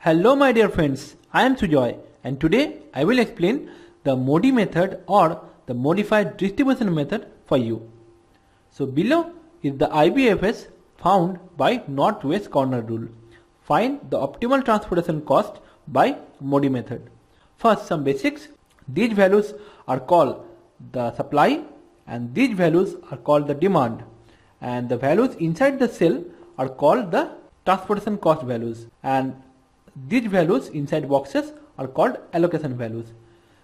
Hello my dear friends, I am Sujoy and today I will explain the MODI method or the modified distribution method for you. So below is the IBFS found by northwest corner rule. Find the optimal transportation cost by MODI method. First some basics. These values are called the supply and these values are called the demand, and the values inside the cell are called the transportation cost values, and these values inside boxes are called allocation values.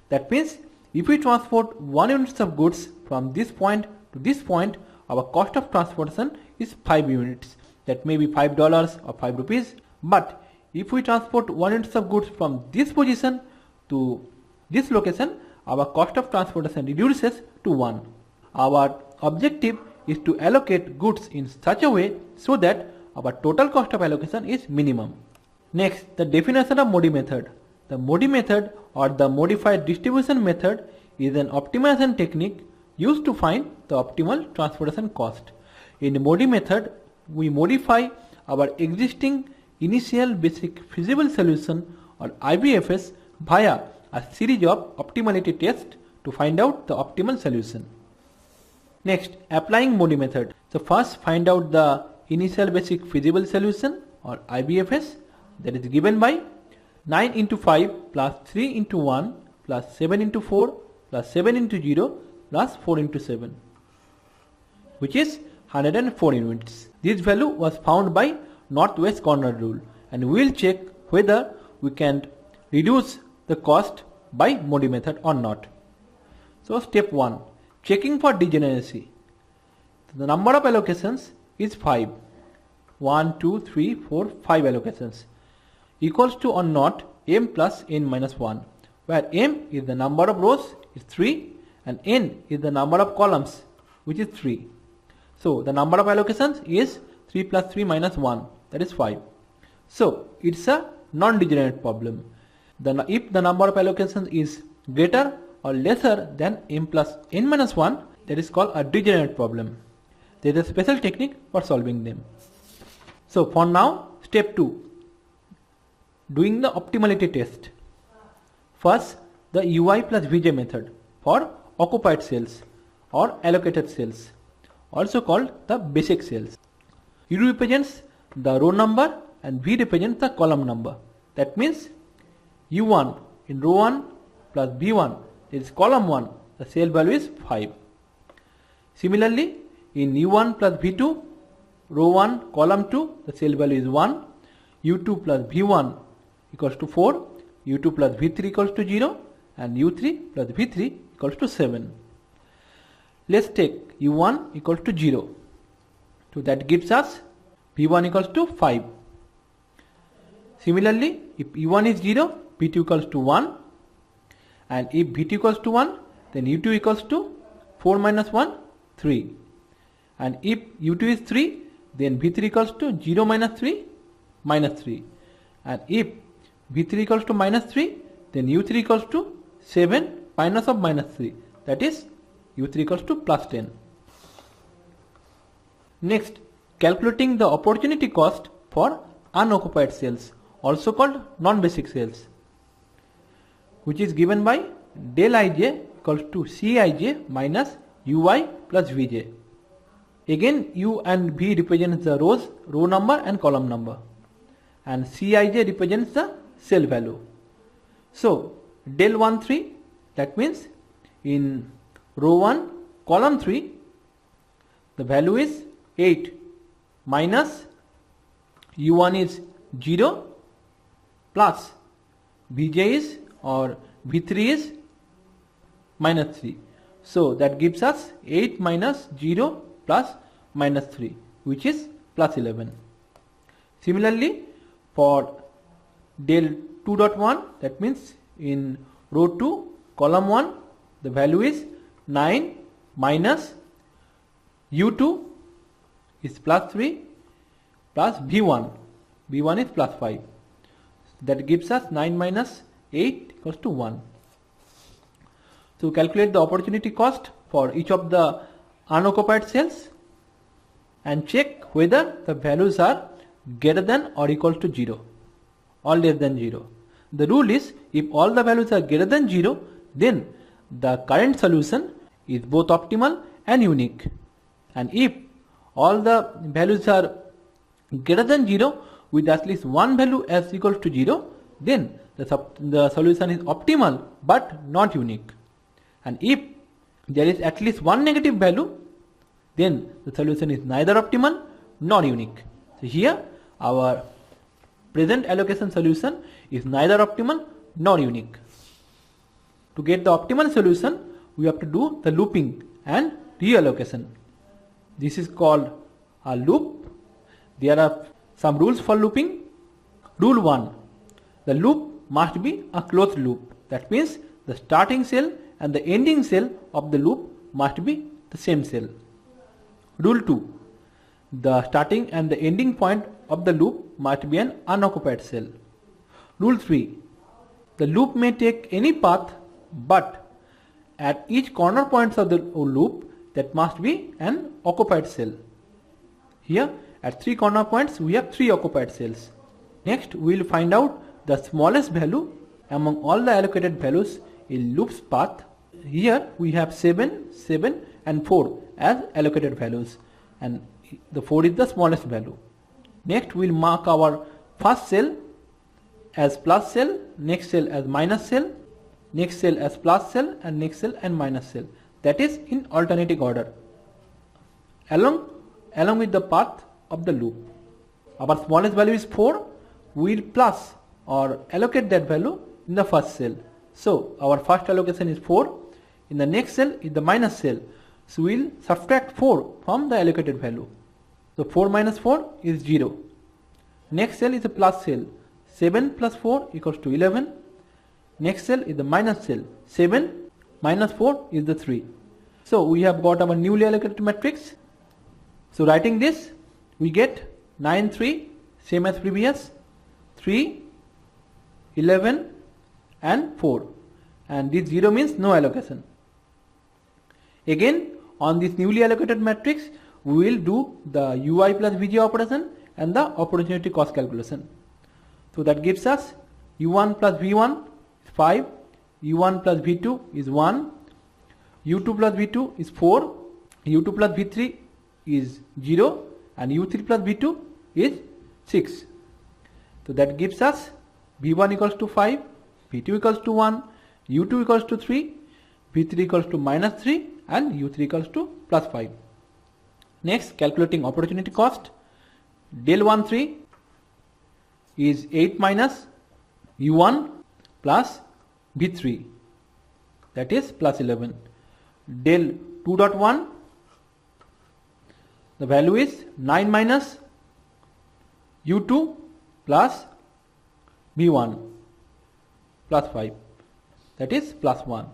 That means if we transport 1 unit of goods from this point to this point, our cost of transportation is 5 units. That may be $5 or 5 rupees. But if we transport 1 unit of goods from this position to this location, our cost of transportation reduces to 1. Our objective is to allocate goods in such a way so that our total cost of allocation is minimum. Next, the definition of MODI method. The MODI method or the modified distribution method is an optimization technique used to find the optimal transportation cost. In the MODI method, we modify our existing initial basic feasible solution or IBFS via a series of optimality tests to find out the optimal solution. Next, applying MODI method. So first find out the initial basic feasible solution or IBFS, that is given by 9 into 5 plus 3 into 1 plus 7 into 4 plus 7 into 0 plus 4 into 7, which is 104 units. This value was found by northwest corner rule, and we will check whether we can reduce the cost by MODI method or not. So step 1, checking for degeneracy. The number of allocations is 5. 1, 2, 3, 4, 5 allocations equals to or not m plus n minus 1, where m is the number of rows is 3 and n is the number of columns which is 3. So the number of allocations is 3 plus 3 minus 1, that is 5. So it's a non-degenerate problem. If the number of allocations is greater or lesser than m plus n minus 1, that is called a degenerate problem. There is a special technique for solving them. So for now, step 2, doing the optimality test. First, the ui+vj method for occupied cells or allocated cells, also called the basic cells. U represents the row number and v represents the column number. That means u1 in row 1 plus b1 is column 1, the cell value is 5. Similarly, in u1 plus v2 row 1 column 2, the cell value is 1. u2 plus v1 equals to 4, u2 plus v3 equals to 0 and u3 plus v3 equals to 7. Let's take u1 equals to 0. So that gives us v1 equals to 5. Similarly, if u1 is 0, v2 equals to 1, and if v2 equals to 1, then u2 equals to 4 minus 1, 3. And if u2 is 3, then v3 equals to 0 minus 3, minus 3. And if v3 equals to minus 3, then u3 equals to 7 minus of minus 3, that is u3 equals to plus 10. Next, calculating the opportunity cost for unoccupied cells, also called non-basic cells, which is given by del ij equals to cij minus ui plus vj. Again, u and v represents the rows, row number and column number, and cij represents the cell value. So del 1 3, that means in row 1 column 3 the value is 8 minus u1 is 0 plus vj is or v3 is minus 3. So that gives us 8 minus 0 plus minus 3, which is plus 11. Similarly, for del 2.1, that means in row 2 column 1 the value is 9 minus u2 is plus 3 plus v1 is plus 5. That gives us 9 minus 8 equals to 1. So calculate the opportunity cost for each of the unoccupied cells and check whether the values are greater than or equal to 0. or less than 0. The rule is if all the values are greater than 0, then the current solution is both optimal and unique. And if all the values are greater than 0 with at least one value as equals to 0, then the solution is optimal but not unique. And if there is at least one negative value, then the solution is neither optimal nor unique. So here our present allocation solution is neither optimal nor unique. To get the optimal solution, we have to do the looping and reallocation. This is called a loop. There are some rules for looping. Rule 1. The loop must be a closed loop. That means the starting cell and the ending cell of the loop must be the same cell. Rule 2. The starting and the ending point of the loop must be an unoccupied cell. Rule 3. The loop may take any path, but at each corner points of the loop that must be an occupied cell. Here at 3 corner points we have 3 occupied cells. Next we will find out the smallest value among all the allocated values in loop's path. Here we have 7, 7 and 4 as allocated values, and the 4 is the smallest value. Next we will mark our first cell as plus cell, next cell as minus cell, next cell as plus cell, and next cell and minus cell. That is in alternating order along with the path of the loop. Our smallest value is 4. We will plus or allocate that value in the first cell. So our first allocation is 4. In the next cell is the minus cell. So we will subtract 4 from the allocated value. So 4 minus 4 is 0. Next cell is a plus cell. 7 plus 4 equals to 11. Next cell is the minus cell. 7 minus 4 is the 3. So we have got our newly allocated matrix. So writing this, we get 9, 3, same as previous, 3, 11 and 4. And this 0 means no allocation. Again, on this newly allocated matrix, we will do the ui+vj operation and the opportunity cost calculation. So that gives us u1 plus v1 is 5, u1 plus v2 is 1, u2 plus v2 is 4, u2 plus v3 is 0, and u3 plus v2 is 6. So that gives us v1 equals to 5, v2 equals to 1, u2 equals to 3, v3 equals to minus 3, and u3 equals to plus 5. Next, calculating opportunity cost. Del 1 3 is 8 minus u1 plus v3, that is plus 11. Del 2.1, the value is 9 minus u2 plus v1 plus 5, that is plus 1.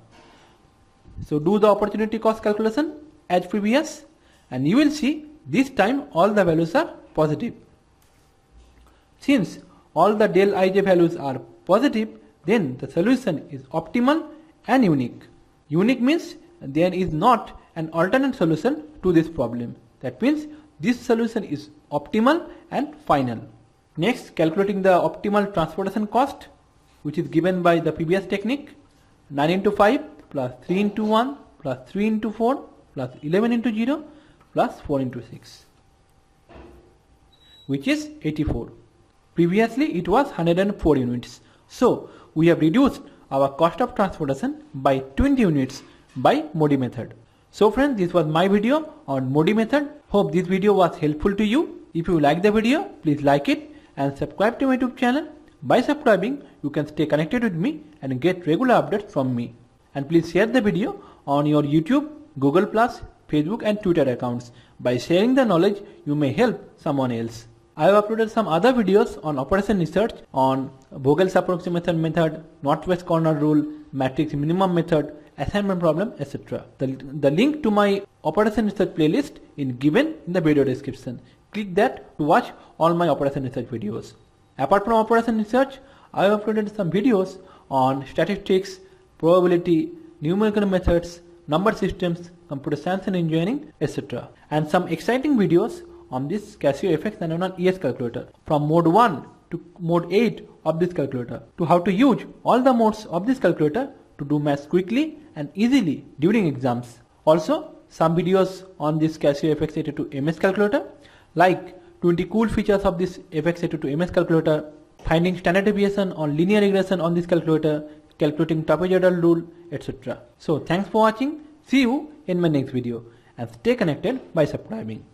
So do the opportunity cost calculation as previous, and you will see this time all the values are positive. Since all the del ij values are positive, then the solution is optimal and unique. Unique means there is not an alternate solution to this problem. That means this solution is optimal and final. Next, calculating the optimal transportation cost, which is given by the previous technique. 9 into 5 plus 3 into 1 plus 3 into 4 plus 11 into 0 plus 4 into 6, which is 84. Previously it was 104 units. So we have reduced our cost of transportation by 20 units by Modi method. So friends, this was my video on Modi method. Hope this video was helpful to you. If you like the video, please like it and subscribe to my YouTube channel. By subscribing, you can stay connected with me and get regular updates from me. And please share the video on your YouTube, Google+, Facebook and Twitter accounts. By sharing the knowledge, you may help someone else. I have uploaded some other videos on operation research on Vogel's approximation method, northwest corner rule, matrix minimum method, assignment problem, etc. The link to my operation research playlist is given in the video description. Click that to watch all my operation research videos. Apart from operation research, I have uploaded some videos on statistics, probability, numerical methods, number systems, computer science and engineering, etc. And some exciting videos on this Casio FX 991 ES calculator from mode 1 to mode 8 of this calculator, to how to use all the modes of this calculator to do maths quickly and easily during exams. Also, some videos on this Casio FX82 MS calculator, like 20 cool features of this FX82 MS calculator, finding standard deviation or linear regression on this calculator, calculating trapezoidal rule, etc. So thanks for watching. See you in my next video and stay connected by subscribing.